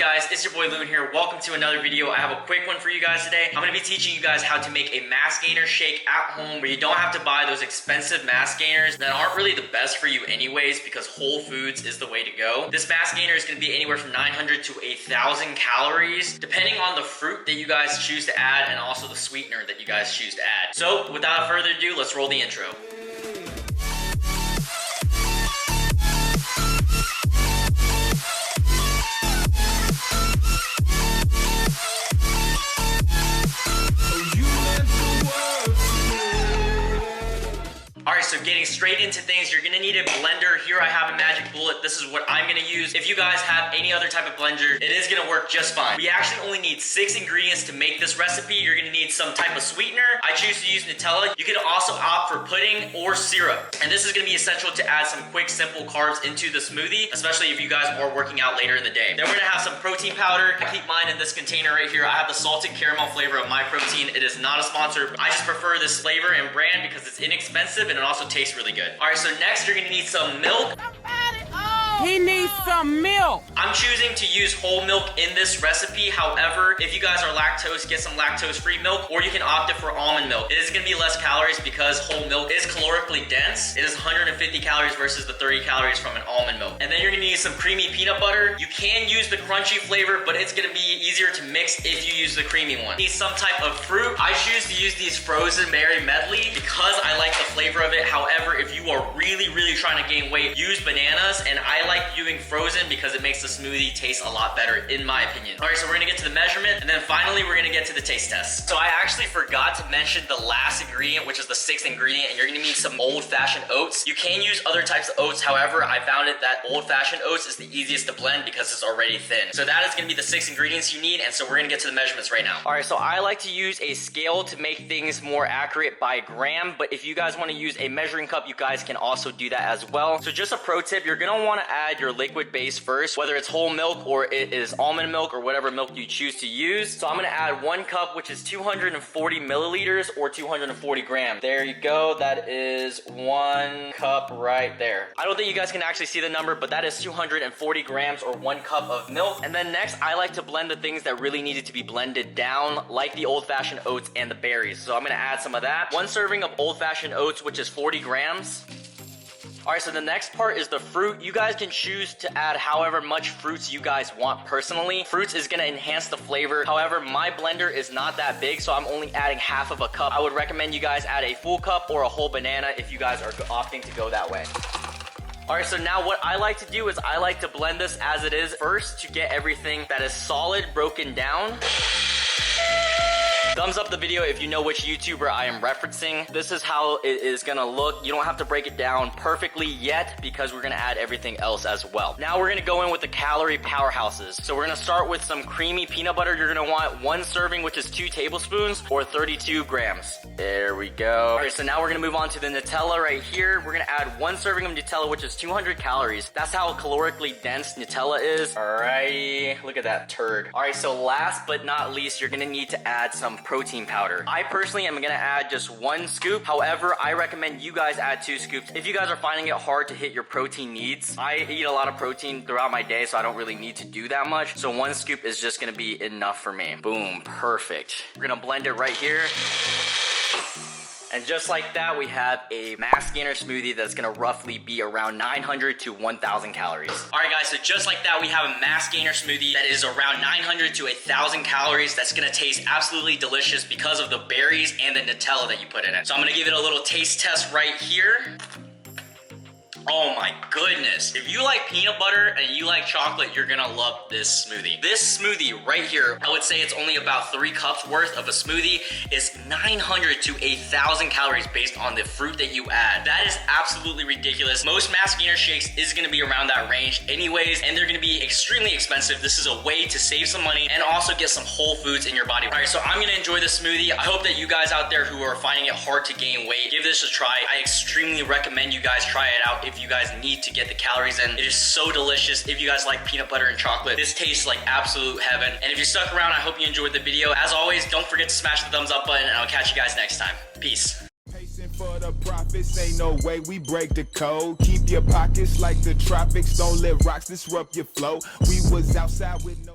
guys, it's your boy Loon here. Welcome to another video. I have a quick one for you guys today. I'm going to be teaching you guys how to make a mass gainer shake at home where you don't have to buy those expensive mass gainers that aren't really the best for you anyways, because Whole Foods is the way to go. This mass gainer is going to be anywhere from 900 to 1,000 calories depending on the fruit that you guys choose to add and also the sweetener that you guys choose to add. So without further ado, let's roll the intro. Alright, so getting straight into things, you're gonna need a blender. Here I have a Magic Bullet. This is what I'm gonna use. If you guys have any other type of blender, it is gonna work just fine. We actually only need 6 ingredients to make this recipe. You're gonna need some type of sweetener. I choose to use Nutella. You can also opt for pudding or syrup. And this is gonna be essential to add some quick, simple carbs into the smoothie, especially if you guys are working out later in the day. Then we're gonna have some protein powder. I keep mine in this container right here. I have the salted caramel flavor of my protein. It is not a sponsor, but I just prefer this flavor and brand because it's inexpensive and it also tastes really good. All right, so next you're gonna need some milk. He needs some milk. I'm choosing to use whole milk in this recipe. However, if you guys are lactose, get some lactose-free milk, or you can opt it for almond milk. It is gonna be less calories because whole milk is calorically dense. It is 150 calories versus the 30 calories from an almond milk. And then you're gonna need some creamy peanut butter. You can use the crunchy flavor, but it's gonna be easier to mix if you use the creamy one. You need some type of fruit. I choose to use these frozen berry medley because I like the flavor of it. However, if you are really trying to gain weight, use bananas, and I like using frozen because it makes the smoothie taste a lot better in my opinion. All right, so we're gonna get to the measurement, and then finally we're gonna get to the taste test. So I actually forgot to mention the last ingredient, which is the 6th ingredient, and you're gonna need some Old Fashioned Oats. You can use other types of oats. However, I found it that Old Fashioned Oats is the easiest to blend because it's already thin. So that is gonna be the 6 ingredients you need, and so we're gonna get to the measurements right now. All right, so I like to use a scale to make things more accurate by gram, but if you guys wanna use a measuring cup, you guys can also do that as well. So just a pro tip, you're gonna wanna add your liquid base first, whether it's whole milk or it is almond milk or whatever milk you choose to use. So I'm gonna add 1 cup, which is 240 milliliters or 240 grams. There you go, that is 1 cup right there. I don't think you guys can actually see the number, but that is 240 grams or 1 cup of milk. And then next, I like to blend the things that really needed to be blended down, like the Old Fashioned Oats and the berries. So I'm gonna add some of that. 1 serving of Old Fashioned Oats, which is 40 grams. All right, so the next part is the fruit. You guys can choose to add however much fruits you guys want personally. Fruits is gonna enhance the flavor. However, my blender is not that big, so I'm only adding half of a cup. I would recommend you guys add a full cup or a whole banana if you guys are opting to go that way. All right, so now what I like to do is I like to blend this as it is first to get everything that is solid broken down. Thumbs up the video if you know which YouTuber I am referencing. This is how it is gonna look. You don't have to break it down perfectly yet because we're gonna add everything else as well. Now we're gonna go in with the calorie powerhouses. So we're gonna start with some creamy peanut butter. You're gonna want 1 serving, which is 2 tablespoons or 32 grams. There we go. All right, so now we're gonna move on to the Nutella right here. We're gonna add 1 serving of Nutella, which is 200 calories. That's how calorically dense Nutella is. All right, look at that turd. All right, so last but not least, you're gonna need to add some protein powder. I personally am gonna add just 1 scoop. However, I recommend you guys add 2 scoops if you guys are finding it hard to hit your protein needs. I eat a lot of protein throughout my day, so I don't really need to do that much. So 1 scoop is just gonna be enough for me. Boom, perfect. We're gonna blend it right here. And just like that, we have a mass gainer smoothie that's gonna roughly be around 900 to 1,000 calories. All right, guys, so just like that, we have a mass gainer smoothie that is around 900 to 1,000 calories. That's gonna taste absolutely delicious because of the berries and the Nutella that you put in it. So I'm gonna give it a little taste test right here. Oh my goodness. If you like peanut butter and you like chocolate, you're gonna love this smoothie. This smoothie right here, I would say it's only about 3 cups worth of a smoothie, is 900 to 1,000 calories based on the fruit that you add. That is absolutely ridiculous. Most mass gainer shakes is gonna be around that range anyways, and they're gonna be extremely expensive. This is a way to save some money and also get some whole foods in your body. All right, so I'm gonna enjoy this smoothie. I hope that you guys out there who are finding it hard to gain weight, give this a try. I extremely recommend you guys try it out if you guys need to get the calories in. It is so delicious. If you guys like peanut butter and chocolate, this tastes like absolute heaven. And if you stuck around, I hope you enjoyed the video. As always, don't forget to smash the thumbs up button, and I'll catch you guys next time. Peace. For the profits, ain't no way we break the code. Keep your pockets like the tropics. Don't let rocks disrupt your flow. We was outside with no